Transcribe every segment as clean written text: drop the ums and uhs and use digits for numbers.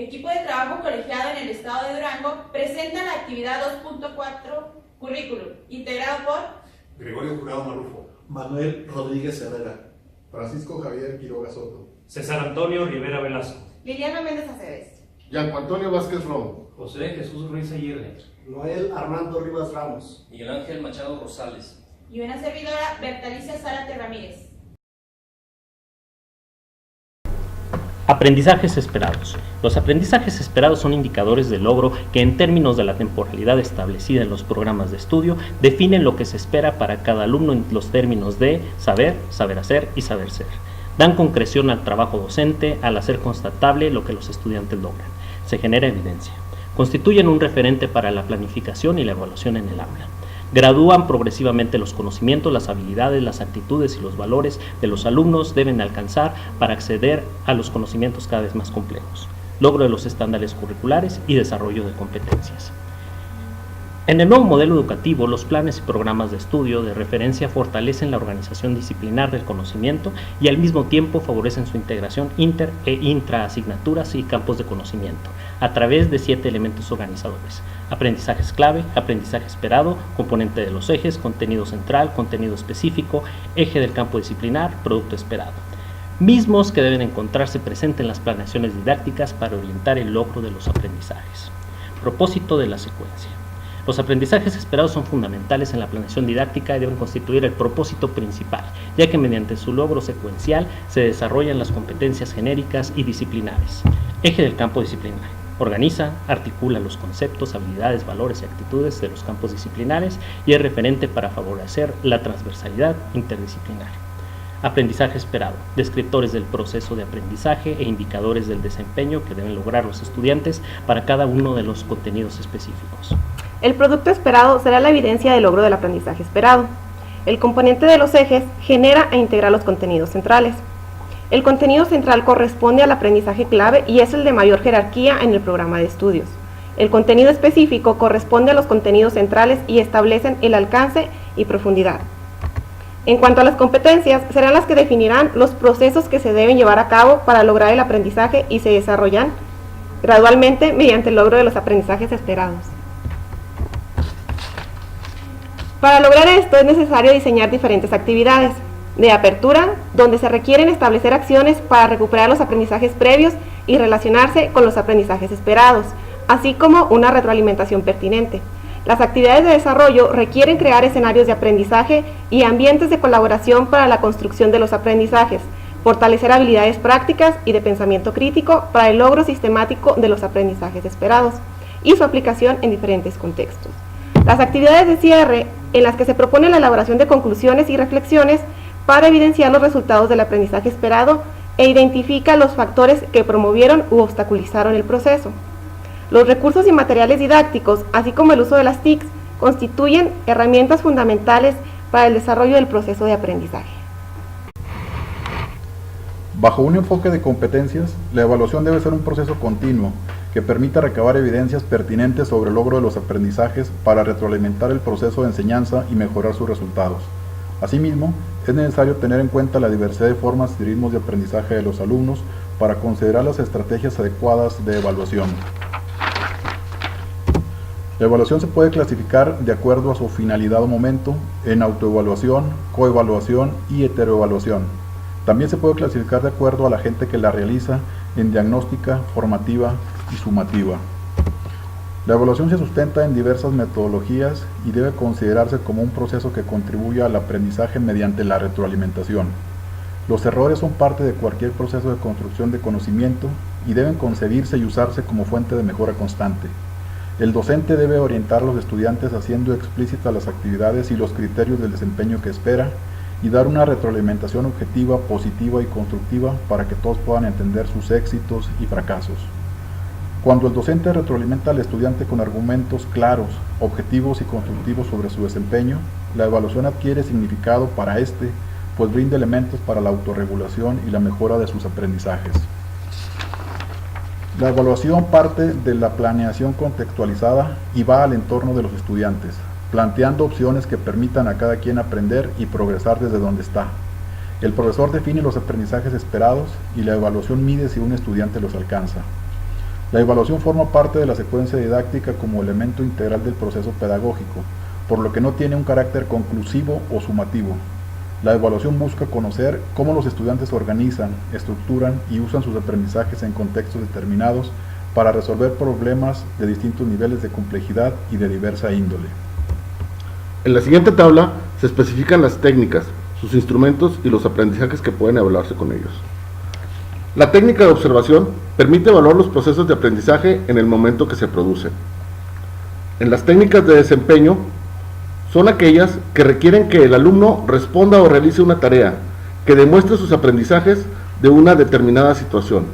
equipo de trabajo colegiado en el estado de Durango, presenta la actividad 2.4 currículum, integrado por Gregorio Jurado Marrufo, Manuel Rodríguez Herrera, Francisco Javier Quiroga Soto, César Antonio Rivera Velasco, Liliana Méndez Aceves, Yanco Antonio Vázquez Ron, José Jesús Ruiz Aguirre, Noel Armando Rivas Ramos, Miguel Ángel Machado Rosales y una servidora, Bertalicia Zárate Ramírez. Aprendizajes esperados. Los aprendizajes esperados son indicadores de logro que, en términos de la temporalidad establecida en los programas de estudio, definen lo que se espera para cada alumno en los términos de saber, saber hacer y saber ser. Dan concreción al trabajo docente al hacer constatable lo que los estudiantes logran. Se genera evidencia. Constituyen un referente para la planificación y la evaluación en el aula. Gradúan progresivamente los conocimientos, las habilidades, las actitudes y los valores de los alumnos deben alcanzar para acceder a los conocimientos cada vez más complejos, logro de los estándares curriculares y desarrollo de competencias. En el nuevo modelo educativo, los planes y programas de estudio de referencia fortalecen la organización disciplinar del conocimiento y al mismo tiempo favorecen su integración inter e intra-asignaturas y campos de conocimiento a través de 7 elementos organizadores: aprendizajes clave, aprendizaje esperado, componente de los ejes, contenido central, contenido específico, eje del campo disciplinar, producto esperado, mismos que deben encontrarse presentes en las planeaciones didácticas para orientar el logro de los aprendizajes. Propósito de la secuencia. Los aprendizajes esperados son fundamentales en la planeación didáctica y deben constituir el propósito principal, ya que mediante su logro secuencial se desarrollan las competencias genéricas y disciplinares. Eje del campo disciplinario. Organiza, articula los conceptos, habilidades, valores y actitudes de los campos disciplinares y es referente para favorecer la transversalidad interdisciplinaria. Aprendizaje esperado, descriptores del proceso de aprendizaje e indicadores del desempeño que deben lograr los estudiantes para cada uno de los contenidos específicos. El producto esperado será la evidencia del logro del aprendizaje esperado. El componente de los ejes genera e integra los contenidos centrales. El contenido central corresponde al aprendizaje clave y es el de mayor jerarquía en el programa de estudios. El contenido específico corresponde a los contenidos centrales y establecen el alcance y profundidad. En cuanto a las competencias, serán las que definirán los procesos que se deben llevar a cabo para lograr el aprendizaje y se desarrollan gradualmente mediante el logro de los aprendizajes esperados. Para lograr esto es necesario diseñar diferentes actividades de apertura, donde se requieren establecer acciones para recuperar los aprendizajes previos y relacionarse con los aprendizajes esperados, así como una retroalimentación pertinente. Las actividades de desarrollo requieren crear escenarios de aprendizaje y ambientes de colaboración para la construcción de los aprendizajes, fortalecer habilidades prácticas y de pensamiento crítico para el logro sistemático de los aprendizajes esperados y su aplicación en diferentes contextos. Las actividades de cierre, en las que se propone la elaboración de conclusiones y reflexiones para evidenciar los resultados del aprendizaje esperado e identifica los factores que promovieron u obstaculizaron el proceso. Los recursos y materiales didácticos, así como el uso de las TICs, constituyen herramientas fundamentales para el desarrollo del proceso de aprendizaje. Bajo un enfoque de competencias, la evaluación debe ser un proceso continuo que permita recabar evidencias pertinentes sobre el logro de los aprendizajes para retroalimentar el proceso de enseñanza y mejorar sus resultados. Asimismo, es necesario tener en cuenta la diversidad de formas y ritmos de aprendizaje de los alumnos para considerar las estrategias adecuadas de evaluación. La evaluación se puede clasificar de acuerdo a su finalidad o momento en autoevaluación, coevaluación y heteroevaluación. También se puede clasificar de acuerdo a la gente que la realiza en diagnóstica, formativa y sumativa. La evaluación se sustenta en diversas metodologías y debe considerarse como un proceso que contribuye al aprendizaje mediante la retroalimentación. Los errores son parte de cualquier proceso de construcción de conocimiento y deben concebirse y usarse como fuente de mejora constante. El docente debe orientar a los estudiantes haciendo explícitas las actividades y los criterios del desempeño que espera y dar una retroalimentación objetiva, positiva y constructiva para que todos puedan entender sus éxitos y fracasos. Cuando el docente retroalimenta al estudiante con argumentos claros, objetivos y constructivos sobre su desempeño, la evaluación adquiere significado para éste, pues brinda elementos para la autorregulación y la mejora de sus aprendizajes. La evaluación parte de la planeación contextualizada y va al entorno de los estudiantes, planteando opciones que permitan a cada quien aprender y progresar desde donde está. El profesor define los aprendizajes esperados y la evaluación mide si un estudiante los alcanza. La evaluación forma parte de la secuencia didáctica como elemento integral del proceso pedagógico, por lo que no tiene un carácter conclusivo o sumativo. La evaluación busca conocer cómo los estudiantes organizan, estructuran y usan sus aprendizajes en contextos determinados para resolver problemas de distintos niveles de complejidad y de diversa índole. En la siguiente tabla se especifican las técnicas, sus instrumentos y los aprendizajes que pueden evaluarse con ellos. La técnica de observación permite evaluar los procesos de aprendizaje en el momento que se producen. En las técnicas de desempeño son aquellas que requieren que el alumno responda o realice una tarea, que demuestre sus aprendizajes de una determinada situación.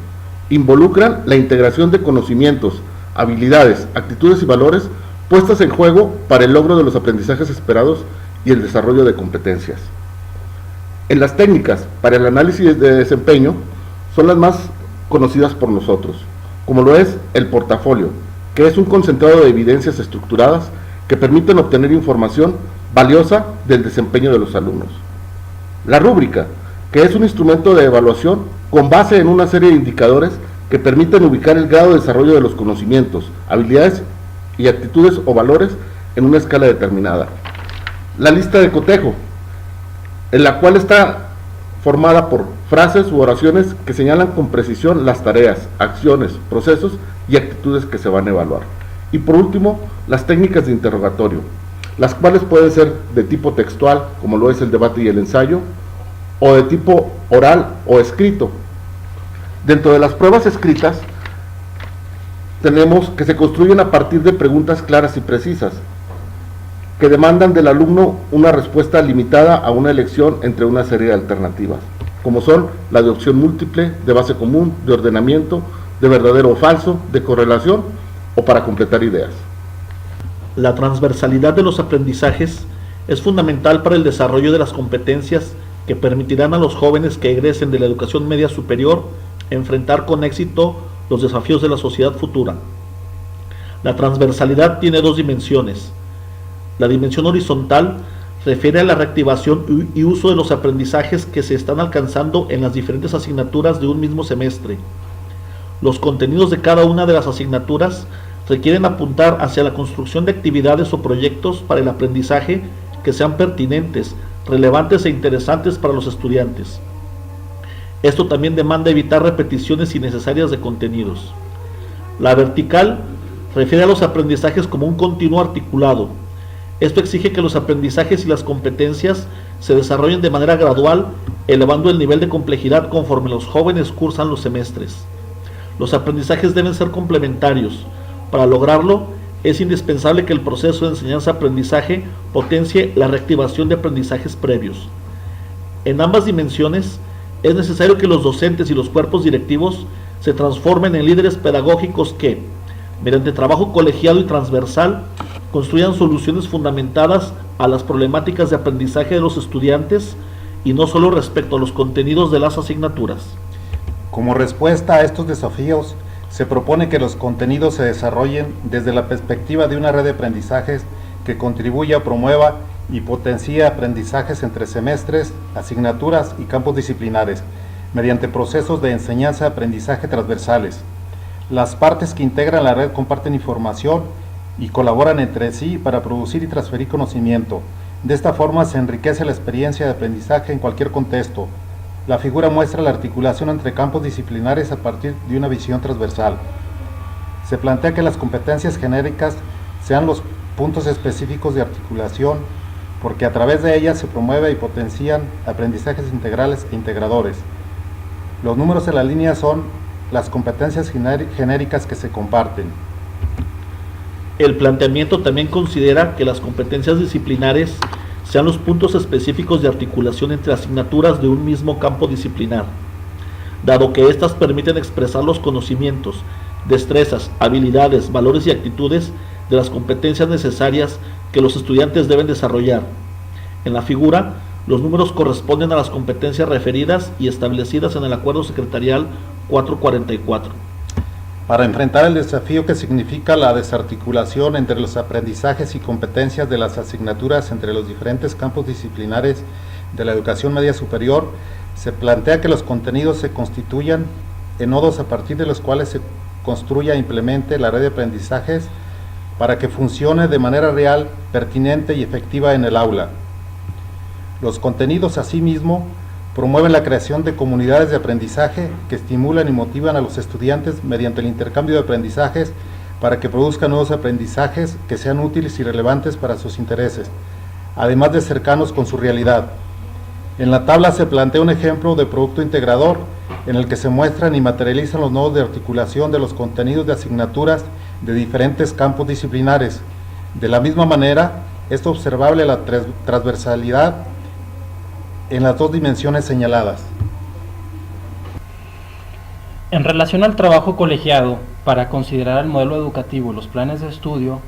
Involucran la integración de conocimientos, habilidades, actitudes y valores puestas en juego para el logro de los aprendizajes esperados y el desarrollo de competencias. En las técnicas para el análisis de desempeño son las más conocidas por nosotros, como lo es el portafolio, que es un concentrado de evidencias estructuradas que permiten obtener información valiosa del desempeño de los alumnos. La rúbrica, que es un instrumento de evaluación con base en una serie de indicadores que permiten ubicar el grado de desarrollo de los conocimientos, habilidades y actitudes o valores en una escala determinada. La lista de cotejo, en la cual está formada por frases u oraciones que señalan con precisión las tareas, acciones, procesos y actitudes que se van a evaluar. Y por último, las técnicas de interrogatorio, las cuales pueden ser de tipo textual, como lo es el debate y el ensayo, o de tipo oral o escrito. Dentro de las pruebas escritas, tenemos que se construyen a partir de preguntas claras y precisas, que demandan del alumno una respuesta limitada a una elección entre una serie de alternativas, como son la de opción múltiple, de base común, de ordenamiento, de verdadero o falso, de correlación o para completar ideas. La transversalidad de los aprendizajes es fundamental para el desarrollo de las competencias que permitirán a los jóvenes que egresen de la educación media superior enfrentar con éxito los desafíos de la sociedad futura. La transversalidad tiene dos dimensiones. La dimensión horizontal refiere a la reactivación y uso de los aprendizajes que se están alcanzando en las diferentes asignaturas de un mismo semestre. Los contenidos de cada una de las asignaturas requieren apuntar hacia la construcción de actividades o proyectos para el aprendizaje que sean pertinentes, relevantes e interesantes para los estudiantes. Esto también demanda evitar repeticiones innecesarias de contenidos. La vertical refiere a los aprendizajes como un continuo articulado. Esto exige que los aprendizajes y las competencias se desarrollen de manera gradual, elevando el nivel de complejidad conforme los jóvenes cursan los semestres. Los aprendizajes deben ser complementarios. Para lograrlo, es indispensable que el proceso de enseñanza-aprendizaje potencie la reactivación de aprendizajes previos. En ambas dimensiones, es necesario que los docentes y los cuerpos directivos se transformen en líderes pedagógicos que, mediante trabajo colegiado y transversal, construyan soluciones fundamentadas a las problemáticas de aprendizaje de los estudiantes y no solo respecto a los contenidos de las asignaturas. Como respuesta a estos desafíos, se propone que los contenidos se desarrollen desde la perspectiva de una red de aprendizajes que contribuya, promueva y potencie aprendizajes entre semestres, asignaturas y campos disciplinares, mediante procesos de enseñanza-aprendizaje transversales. Las partes que integran la red comparten información y colaboran entre sí para producir y transferir conocimiento. De esta forma se enriquece la experiencia de aprendizaje en cualquier contexto. La figura muestra la articulación entre campos disciplinares a partir de una visión transversal. Se plantea que las competencias genéricas sean los puntos específicos de articulación, porque a través de ellas se promueve y potencian aprendizajes integrales e integradores. Los números de la línea son las competencias genéricas que se comparten. El planteamiento también considera que las competencias disciplinares sean los puntos específicos de articulación entre asignaturas de un mismo campo disciplinar, dado que éstas permiten expresar los conocimientos, destrezas, habilidades, valores y actitudes de las competencias necesarias que los estudiantes deben desarrollar. En la figura, los números corresponden a las competencias referidas y establecidas en el Acuerdo Secretarial 444. Para enfrentar el desafío que significa la desarticulación entre los aprendizajes y competencias de las asignaturas entre los diferentes campos disciplinares de la educación media superior, se plantea que los contenidos se constituyan en nodos a partir de los cuales se construya e implemente la red de aprendizajes para que funcione de manera real, pertinente y efectiva en el aula. Los contenidos, asimismo, promueven la creación de comunidades de aprendizaje que estimulan y motivan a los estudiantes mediante el intercambio de aprendizajes para que produzcan nuevos aprendizajes que sean útiles y relevantes para sus intereses, además de cercanos con su realidad. En la tabla se plantea un ejemplo de producto integrador en el que se muestran y materializan los nodos de articulación de los contenidos de asignaturas de diferentes campos disciplinares. De la misma manera, es observable la transversalidad en las dos dimensiones señaladas. En relación al trabajo colegiado, para considerar el modelo educativo y los planes de estudio,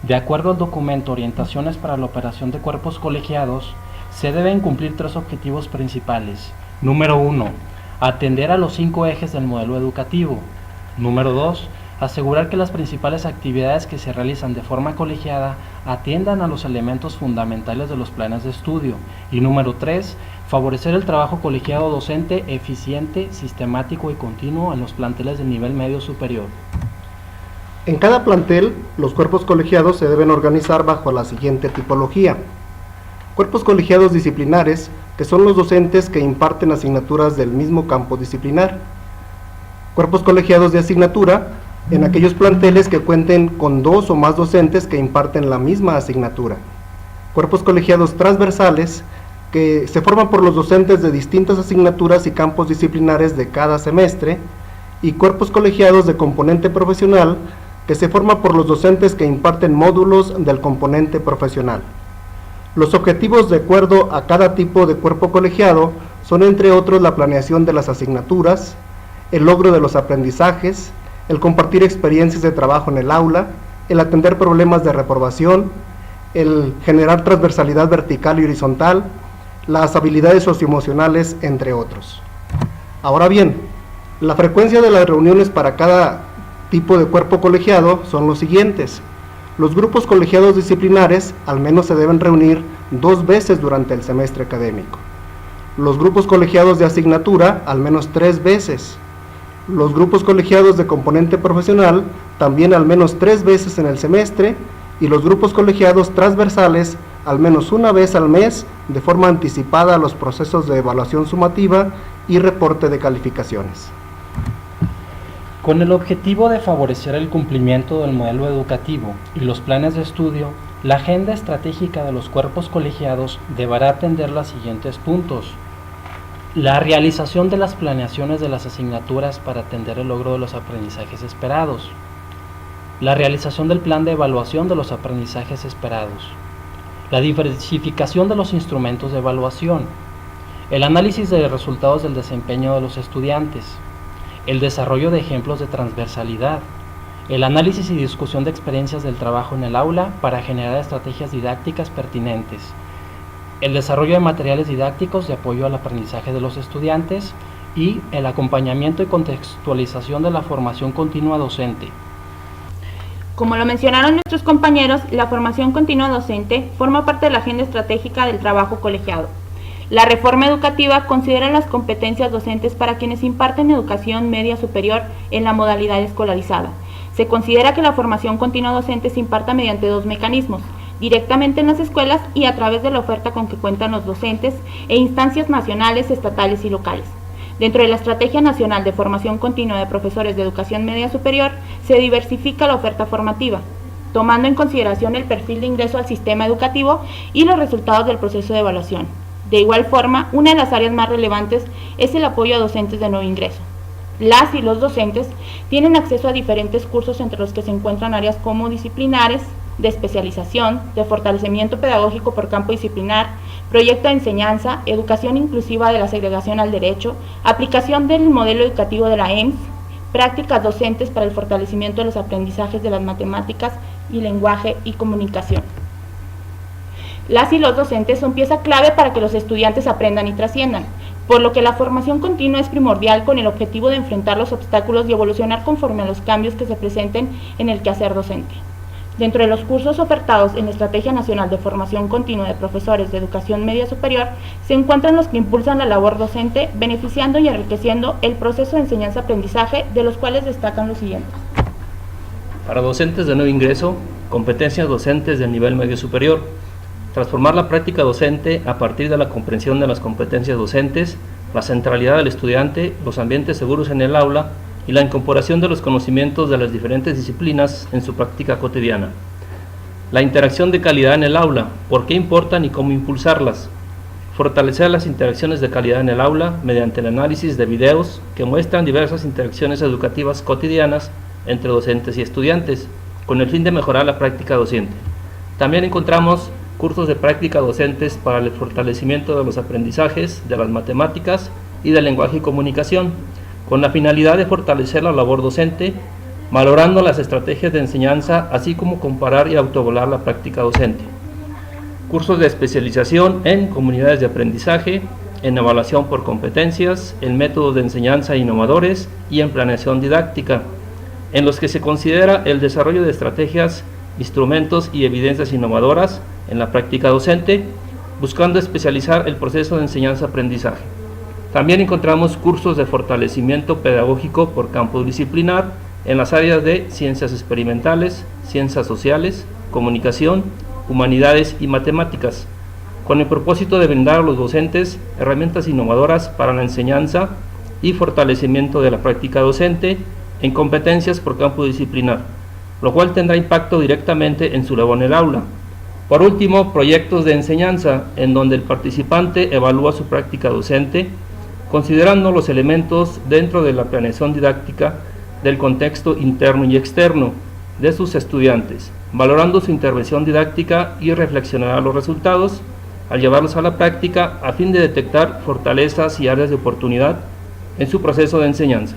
de acuerdo al documento Orientaciones para la operación de cuerpos colegiados, se deben cumplir 3 objetivos principales. Número 1, atender a los 5 ejes del modelo educativo. Número 2, asegurar que las principales actividades que se realizan de forma colegiada atiendan a los elementos fundamentales de los planes de estudio. Y número 3, favorecer el trabajo colegiado docente eficiente, sistemático y continuo en los planteles de nivel medio superior. En cada plantel, los cuerpos colegiados se deben organizar bajo la siguiente tipología. Cuerpos colegiados disciplinares, que son los docentes que imparten asignaturas del mismo campo disciplinar. Cuerpos colegiados de asignatura, en aquellos planteles que cuenten con 2 o más docentes que imparten la misma asignatura. Cuerpos colegiados transversales, que se forman por los docentes de distintas asignaturas y campos disciplinares de cada semestre, y cuerpos colegiados de componente profesional, que se forman por los docentes que imparten módulos del componente profesional. Los objetivos de acuerdo a cada tipo de cuerpo colegiado son, entre otros, la planeación de las asignaturas, el logro de los aprendizajes, el compartir experiencias de trabajo en el aula, el atender problemas de reprobación, el generar transversalidad vertical y horizontal, las habilidades socioemocionales, entre otros. Ahora bien, la frecuencia de las reuniones para cada tipo de cuerpo colegiado son los siguientes. Los grupos colegiados disciplinares al menos se deben reunir 2 veces durante el semestre académico. Los grupos colegiados de asignatura al menos 3 veces. Los grupos colegiados de componente profesional también al menos 3 veces en el semestre, y los grupos colegiados transversales al menos 1 vez al mes de forma anticipada a los procesos de evaluación sumativa y reporte de calificaciones. Con el objetivo de favorecer el cumplimiento del modelo educativo y los planes de estudio, la agenda estratégica de los cuerpos colegiados deberá atender los siguientes puntos: la realización de las planeaciones de las asignaturas para atender el logro de los aprendizajes esperados, la realización del plan de evaluación de los aprendizajes esperados, la diversificación de los instrumentos de evaluación, el análisis de resultados del desempeño de los estudiantes, el desarrollo de ejemplos de transversalidad, el análisis y discusión de experiencias del trabajo en el aula para generar estrategias didácticas pertinentes, el desarrollo de materiales didácticos de apoyo al aprendizaje de los estudiantes y el acompañamiento y contextualización de la formación continua docente. Como lo mencionaron nuestros compañeros, la formación continua docente forma parte de la agenda estratégica del trabajo colegiado. La reforma educativa considera las competencias docentes para quienes imparten educación media superior en la modalidad escolarizada. Se considera que la formación continua docente se imparta mediante 2 mecanismos: directamente en las escuelas y a través de la oferta con que cuentan los docentes e instancias nacionales, estatales y locales. Dentro de la Estrategia Nacional de Formación Continua de Profesores de Educación Media Superior, se diversifica la oferta formativa, tomando en consideración el perfil de ingreso al sistema educativo y los resultados del proceso de evaluación. De igual forma, una de las áreas más relevantes es el apoyo a docentes de nuevo ingreso. Las y los docentes tienen acceso a diferentes cursos, entre los que se encuentran áreas como disciplinares, de especialización, de fortalecimiento pedagógico por campo disciplinar, proyecto de enseñanza, educación inclusiva de la segregación al derecho, aplicación del modelo educativo de la EMS, prácticas docentes para el fortalecimiento de los aprendizajes de las matemáticas y lenguaje y comunicación. Las y los docentes son pieza clave para que los estudiantes aprendan y trasciendan, por lo que la formación continua es primordial con el objetivo de enfrentar los obstáculos y evolucionar conforme a los cambios que se presenten en el quehacer docente. Dentro de los cursos ofertados en la Estrategia Nacional de Formación Continua de Profesores de Educación Media Superior se encuentran los que impulsan la labor docente, beneficiando y enriqueciendo el proceso de enseñanza-aprendizaje, de los cuales destacan los siguientes. Para docentes de nuevo ingreso, competencias docentes del nivel medio superior. Transformar la práctica docente a partir de la comprensión de las competencias docentes, la centralidad del estudiante, los ambientes seguros en el aula y la incorporación de los conocimientos de las diferentes disciplinas en su práctica cotidiana. La interacción de calidad en el aula, por qué importan y cómo impulsarlas. Fortalecer las interacciones de calidad en el aula mediante el análisis de videos que muestran diversas interacciones educativas cotidianas entre docentes y estudiantes, con el fin de mejorar la práctica docente. También encontramos cursos de práctica docentes para el fortalecimiento de los aprendizajes de las matemáticas y del lenguaje y comunicación, con la finalidad de fortalecer la labor docente, valorando las estrategias de enseñanza, así como comparar y autoevaluar la práctica docente. Cursos de especialización en comunidades de aprendizaje, en evaluación por competencias, en métodos de enseñanza innovadores y en planeación didáctica, en los que se considera el desarrollo de estrategias, instrumentos y evidencias innovadoras en la práctica docente, buscando especializar el proceso de enseñanza-aprendizaje. También encontramos cursos de fortalecimiento pedagógico por campo disciplinar en las áreas de ciencias experimentales, ciencias sociales, comunicación, humanidades y matemáticas, con el propósito de brindar a los docentes herramientas innovadoras para la enseñanza y fortalecimiento de la práctica docente en competencias por campo disciplinar, lo cual tendrá impacto directamente en su labor en el aula. Por último, proyectos de enseñanza, en donde el participante evalúa su práctica docente, considerando los elementos dentro de la planeación didáctica del contexto interno y externo de sus estudiantes, valorando su intervención didáctica y reflexionará los resultados al llevarlos a la práctica a fin de detectar fortalezas y áreas de oportunidad en su proceso de enseñanza.